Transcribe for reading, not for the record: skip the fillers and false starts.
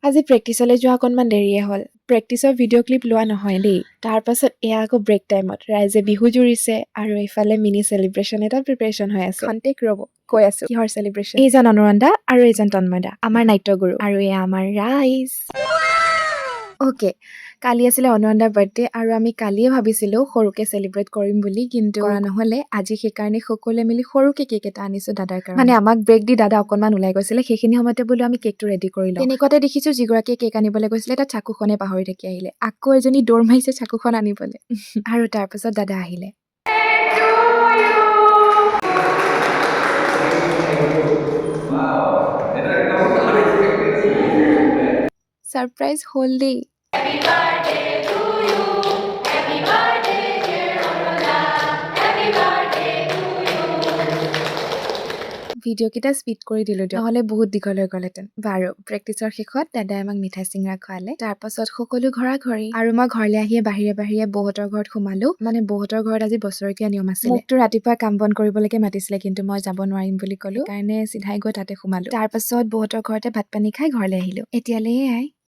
আজি প্ৰেক্টিচলৈ যোৱা অকণমান দেৰিয়ে হ'ল। প্ৰেক্টিচৰ ভিডিঅ' ক্লিপ লোৱা নহয় দেই। তাৰ পাছত এয়া আকৌ ব্ৰেক টাইমত ৰাইজে বিহু জুৰিছে আৰু এইফালে মিনি চেলিব্ৰেশ্যন এটা প্ৰিপেৰেশ্যন হৈ আছে। খন্তেক ৰ'ব, কৈ আছো কিহৰ চেলিব্ৰেশ্যন। এইজন অনুৰণ-দা আৰু এইজন তন্ময়-দা, আমাৰ নাট্যগুৰু, আৰু এয়া আমাৰ ৰাইজ। অ'কে, কালি আছিলে অনুৰণ-দাৰ বাৰ্থডে আৰু আমি কালিয়ে ভাবিছিলোঁ সৰুকে চেলিব্ৰেট কৰিম বুলি, কিন্তু কৰা নহ'লে। আজি সেইকাৰণে সকলোৱে মিলি সৰুকে কেক এটা আনিছোঁ দাদাৰ কাৰণে। মানে আমাক ব্ৰেক দি দাদা অকণমান ওলাই গৈছিলে, সেইখিনি সময়তে বোলো আমি কেকটো ৰেডি কৰি লওঁ। তেনেকুৱাতে দেখিছোঁ যিগৰাকীয়ে কেক আনিবলৈ গৈছিলে তাত চাকুখনে পাহৰি থাকি আহিলে। আকৌ এজনী দৌৰ মাৰিছে চাকুখন আনিবলৈ। আৰু তাৰপাছত দাদা আহিলে। ছাৰপ্ৰাইজ হ'ল দেই। ভিডিঅ'কেইটা স্পীড কৰি দিলোঁ দিয়ক, নহ'লে বহুত দীঘল হৈ গ'লহেঁতেন। বাৰু, প্ৰেক্টিচৰ শেষত দাদাই আমাক মিঠাই চিঙৰা খোৱালে। তাৰ পাছত সকলো ঘৰা-ঘৰি, আৰু মই ঘৰলৈ আহিয়ে বাহিৰে বাহিৰে বৌহঁতৰ ঘৰত সোমালো। মানে বৌহঁতৰ ঘৰত আজি বছৰেকীয়া নিয়ম আছিলে। মোকতো ৰাতিপুৱা কাম বন কৰিবলৈকে মাতিছিলে, কিন্তু মই যাব নোৱাৰিম বুলি ক'লো, সেইকাৰণে চিধাই গৈ তাতে সোমালো। তাৰ পাছত বৌহঁতৰ ঘৰতে ভাত পানী খাই ঘৰলৈ আহিলো। এতিয়ালৈ এয়াই।